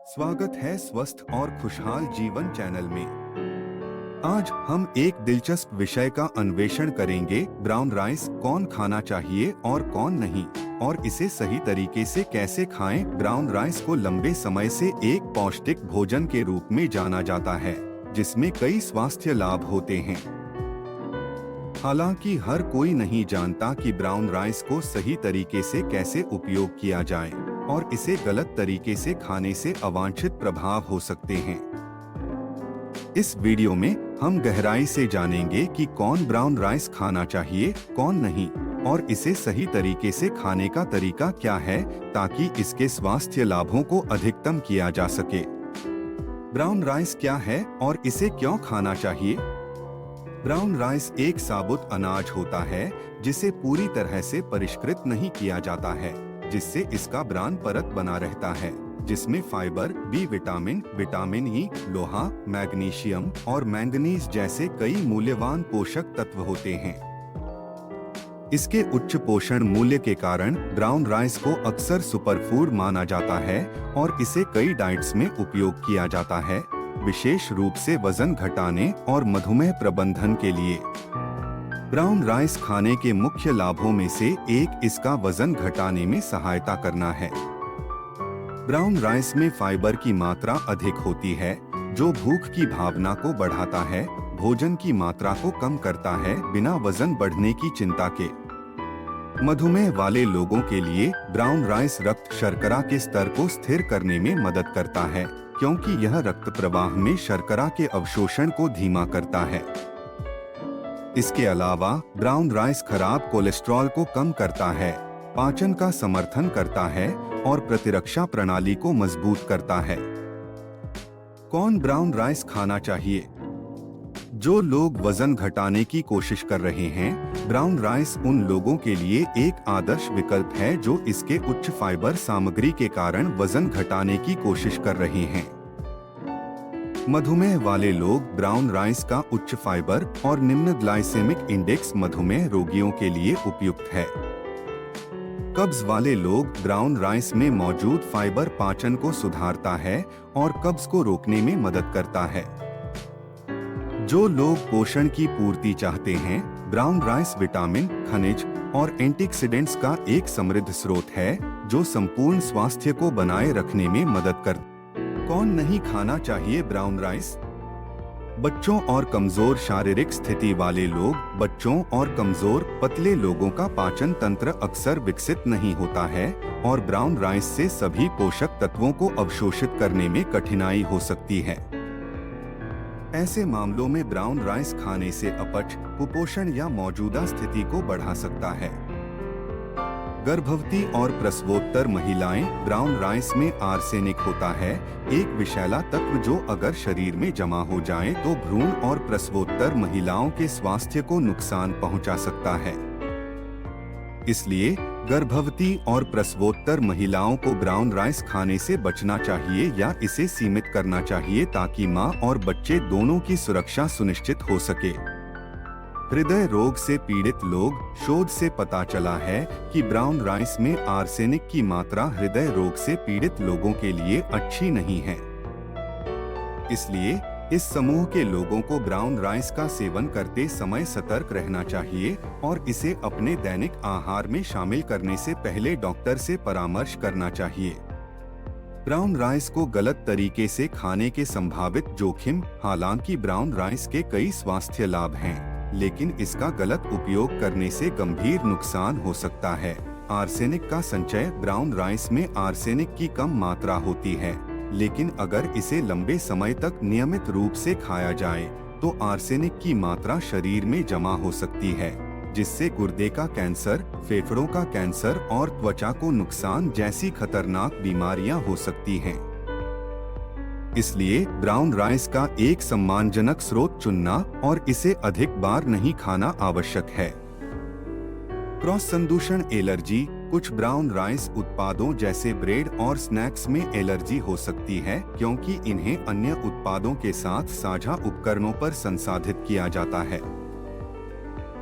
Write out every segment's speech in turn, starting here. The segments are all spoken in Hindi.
स्वागत है स्वस्थ और खुशहाल जीवन चैनल में। आज हम एक दिलचस्प विषय का अन्वेषण करेंगे। ब्राउन राइस कौन खाना चाहिए और कौन नहीं, और इसे सही तरीके से कैसे खाएं। ब्राउन राइस को लंबे समय से एक पौष्टिक भोजन के रूप में जाना जाता है, जिसमें कई स्वास्थ्य लाभ होते हैं। हालांकि हर कोई नहीं जानता कि ब्राउन राइस को सही तरीके से कैसे उपयोग किया जाए, और इसे गलत तरीके से खाने से अवांछित प्रभाव हो सकते हैं। इस वीडियो में हम गहराई से जानेंगे कि कौन ब्राउन राइस खाना चाहिए, कौन नहीं, और इसे सही तरीके से खाने का तरीका क्या है, ताकि इसके स्वास्थ्य लाभों को अधिकतम किया जा सके। ब्राउन राइस क्या है और इसे क्यों खाना चाहिए? ब्राउन राइस एक साबुत अनाज होता है जिसे पूरी तरह से परिष्कृत नहीं किया जाता है, जिससे इसका ब्रान परत बना रहता है, जिसमें fibre, B vitamin, vitamin E, लोहा, मैग्नीशियम और मैंगनीज जैसे कई मूल्यवान पोषक तत्व होते हैं। इसके उच्च पोषण मूल्य के कारण ब्राउन राइस को अक्सर सुपरफूड माना जाता है और इसे कई डाइट्स में उपयोग किया जाता है, विशेष रूप से वजन घटाने और मधुमेह प्रबंधन के लिए। ब्राउन राइस खाने के मुख्य लाभों में से एक इसका वजन घटाने में सहायता करना है। ब्राउन राइस में फाइबर की मात्रा अधिक होती है, जो भूख की भावना को बढ़ाता है, भोजन की मात्रा को कम करता है बिना वजन बढ़ने की चिंता के। मधुमेह वाले लोगों के लिए ब्राउन राइस रक्त शर्करा के स्तर को स्थिर करने में मदद करता है, क्योंकि यह रक्त प्रवाह में शर्करा के अवशोषण को धीमा करता है। इसके अलावा ब्राउन राइस खराब कोलेस्ट्रॉल को कम करता है, पाचन का समर्थन करता है और प्रतिरक्षा प्रणाली को मजबूत करता है। कौन ब्राउन राइस खाना चाहिए? जो लोग वजन घटाने की कोशिश कर रहे हैं, ब्राउन राइस उन लोगों के लिए एक आदर्श विकल्प है जो इसके उच्च फाइबर सामग्री के कारण वजन घटाने की कोशिश कर रहे हैं। मधुमेह वाले लोग ब्राउन राइस का उच्च फाइबर और निम्न ग्लाइसेमिक इंडेक्स मधुमेह रोगियों के लिए उपयुक्त है। कब्ज वाले लोग ब्राउन राइस में मौजूद फाइबर पाचन को सुधारता है और कब्ज को रोकने में मदद करता है। जो लोग पोषण की पूर्ति चाहते हैं, ब्राउन राइस विटामिन, खनिज और एंटीऑक्सीडेंट्स का एक समृद्ध स्रोत है, जो संपूर्ण स्वास्थ्य को बनाए रखने में मदद करता है। कौन नहीं खाना चाहिए ब्राउन राइस? बच्चों और कमजोर शारीरिक स्थिति वाले लोग। बच्चों और कमजोर पतले लोगों का पाचन तंत्र अक्सर विकसित नहीं होता है और ब्राउन राइस से सभी पोषक तत्वों को अवशोषित करने में कठिनाई हो सकती है। ऐसे मामलों में ब्राउन राइस खाने से अपच, कुपोषण या मौजूदा स्थिति को बढ़ा सकता है। गर्भवती और प्रसवोत्तर महिलाएं। ब्राउन राइस में आर्सेनिक होता है, एक विषैला तत्व जो अगर शरीर में जमा हो जाए तो भ्रूण और प्रसवोत्तर महिलाओं के स्वास्थ्य को नुकसान पहुंचा सकता है। इसलिए गर्भवती और प्रसवोत्तर महिलाओं को ब्राउन राइस खाने से बचना चाहिए या इसे सीमित करना चाहिए, ताकि मां और बच्चे दोनों की सुरक्षा सुनिश्चित हो सके। हृदय रोग से पीड़ित लोग। शोध से पता चला है कि ब्राउन राइस में आर्सेनिक की मात्रा हृदय रोग से पीड़ित लोगों के लिए अच्छी नहीं है। इसलिए इस समूह के लोगों को ब्राउन राइस का सेवन करते समय सतर्क रहना चाहिए और इसे अपने दैनिक आहार में शामिल करने से पहले डॉक्टर से परामर्श करना चाहिए। ब्राउन राइस को गलत तरीके से खाने के संभावित जोखिम। हालांकि ब्राउन राइस के कई स्वास्थ्य लाभ हैं, लेकिन इसका गलत उपयोग करने से गंभीर नुकसान हो सकता है। आर्सेनिक का संचय। ब्राउन राइस में आर्सेनिक की कम मात्रा होती है, लेकिन अगर इसे लंबे समय तक नियमित रूप से खाया जाए तो आर्सेनिक की मात्रा शरीर में जमा हो सकती है, जिससे गुर्दे का कैंसर, फेफड़ों का कैंसर और त्वचा को नुकसान जैसी खतरनाक बीमारियां हो सकती हैं। इसलिए ब्राउन राइस का एक सम्मानजनक स्रोत चुनना और इसे अधिक बार नहीं खाना आवश्यक है। क्रॉस संदूषण एलर्जी। कुछ ब्राउन राइस उत्पादों जैसे ब्रेड और स्नैक्स में एलर्जी हो सकती है, क्योंकि इन्हें अन्य उत्पादों के साथ साझा उपकरणों पर संसाधित किया जाता है।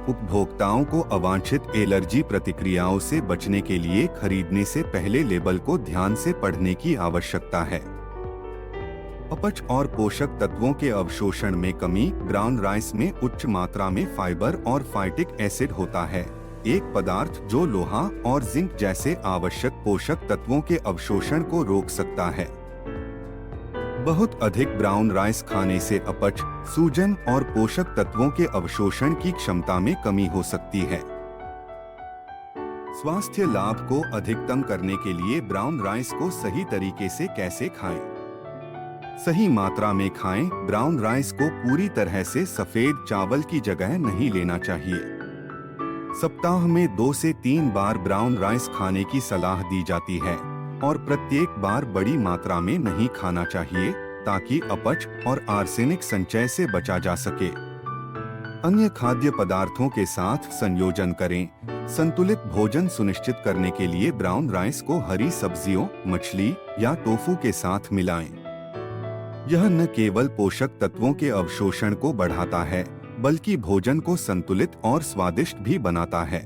उपभोक्ताओं को अवांछित एलर्जी प्रतिक्रियाओं से बचने के लिए खरीदने से पहले लेबल को ध्यान से पढ़ने की आवश्यकता है। अपच और पोषक तत्वों के अवशोषण में कमी। ब्राउन राइस में उच्च मात्रा में फाइबर और फाइटिक एसिड होता है, एक पदार्थ जो लोहा और जिंक जैसे आवश्यक पोषक तत्वों के अवशोषण को रोक सकता है। बहुत अधिक ब्राउन राइस खाने से अपच, सूजन और पोषक तत्वों के अवशोषण की क्षमता में कमी हो सकती है। स्वास्थ्य लाभ को अधिकतम करने के लिए ब्राउन राइस को सही तरीके से कैसे खाएं? सही मात्रा में खाएं। ब्राउन राइस को पूरी तरह से सफेद चावल की जगह नहीं लेना चाहिए। सप्ताह में 2 से 3 बार ब्राउन राइस खाने की सलाह दी जाती है और प्रत्येक बार बड़ी मात्रा में नहीं खाना चाहिए ताकि अपच और आर्सेनिक संचय से बचा जा सके। अन्य खाद्य पदार्थों के साथ संयोजन करें। संतुलित भोजन सुनिश्चित करने के लिए ब्राउन राइस को हरी सब्जियों, मछली या टोफू के साथ मिलाएं। यह न केवल पोषक तत्वों के अवशोषण को बढ़ाता है बल्कि भोजन को संतुलित और स्वादिष्ट भी बनाता है।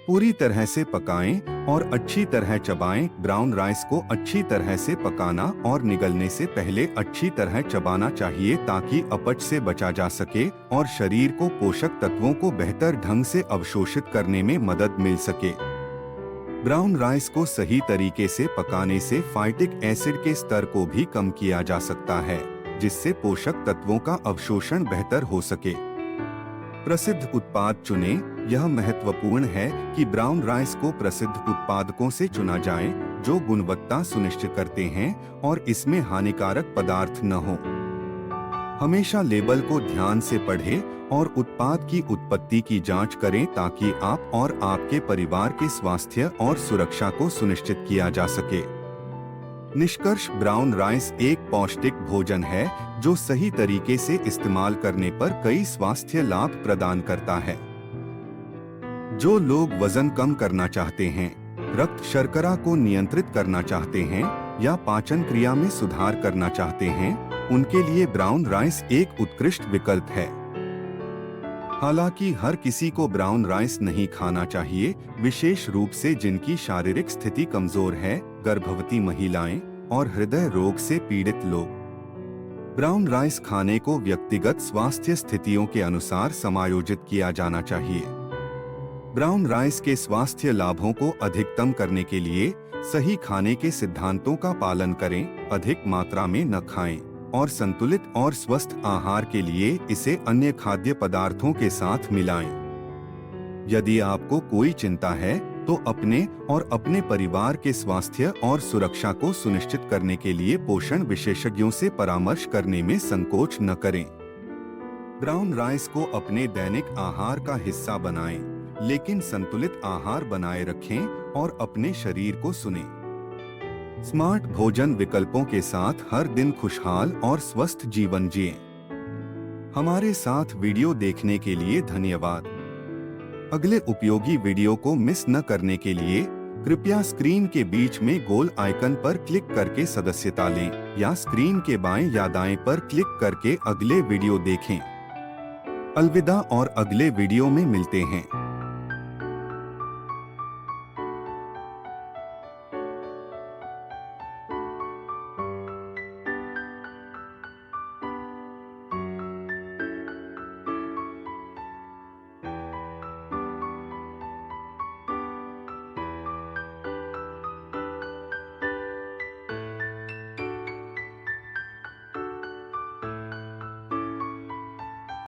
पूरी तरह से पकाएं और अच्छी तरह चबाएं। ब्राउन राइस को अच्छी तरह से पकाना और निगलने से पहले अच्छी तरह चबाना चाहिए ताकि अपच से बचा जा सके और शरीर को पोषक तत्वों को बेहतर ढंग से अवशोषित करने में मदद मिल सके। ब्राउन राइस को सही तरीके से पकाने से फाइटिक एसिड के स्तर को भी कम किया जा सकता है, जिससे पोषक तत्वों का अवशोषण बेहतर हो सके। प्रसिद्ध उत्पाद चुनें। यह महत्वपूर्ण है कि ब्राउन राइस को प्रसिद्ध उत्पादकों से चुना जाए जो गुणवत्ता सुनिश्चित करते हैं और इसमें हानिकारक पदार्थ न हो। हमेशा लेबल को ध्यान से पढ़ें और उत्पाद की उत्पत्ति की जांच करें ताकि आप और आपके परिवार के स्वास्थ्य और सुरक्षा को सुनिश्चित किया जा सके। निष्कर्ष, ब्राउन राइस एक पौष्टिक भोजन है जो सही तरीके से इस्तेमाल करने पर कई स्वास्थ्य लाभ प्रदान करता है। जो लोग वजन कम करना चाहते हैं, रक्त शर्करा को नियंत्रित करना चाहते हैं या पाचन क्रिया में सुधार करना चाहते हैं, उनके लिए ब्राउन राइस एक उत्कृष्ट विकल्प है। हालांकि हर किसी को ब्राउन राइस नहीं खाना चाहिए, विशेष रूप से जिनकी शारीरिक स्थिति कमजोर है, गर्भवती महिलाएं और हृदय रोग से पीड़ित लोग। ब्राउन राइस खाने को व्यक्तिगत स्वास्थ्य स्थितियों के अनुसार समायोजित किया जाना चाहिए। ब्राउन राइस के स्वास्थ्य लाभों को अधिकतम करने के लिए सही खाने के सिद्धांतों का पालन करें, अधिक मात्रा में न खाएं और संतुलित और स्वस्थ आहार के लिए इसे अन्य खाद्य पदार्थों के साथ मिलाएं। यदि आपको कोई चिंता है तो अपने और अपने परिवार के स्वास्थ्य और सुरक्षा को सुनिश्चित करने के लिए पोषण विशेषज्ञों से परामर्श करने में संकोच न करें। ब्राउन राइस को अपने दैनिक आहार का हिस्सा बनाएं, लेकिन संतुलित आहार बनाए रखें और अपने शरीर को सुनें। स्मार्ट भोजन विकल्पों के साथ हर दिन खुशहाल और स्वस्थ जीवन जिएं। हमारे साथ वीडियो देखने के लिए धन्यवाद। अगले उपयोगी वीडियो को मिस न करने के लिए कृपया स्क्रीन के बीच में गोल आइकन पर क्लिक करके सदस्यता लें या स्क्रीन के बाएं या दाएं पर क्लिक करके अगले वीडियो देखें। अलविदा और अगले वीडियो में मिलते हैं।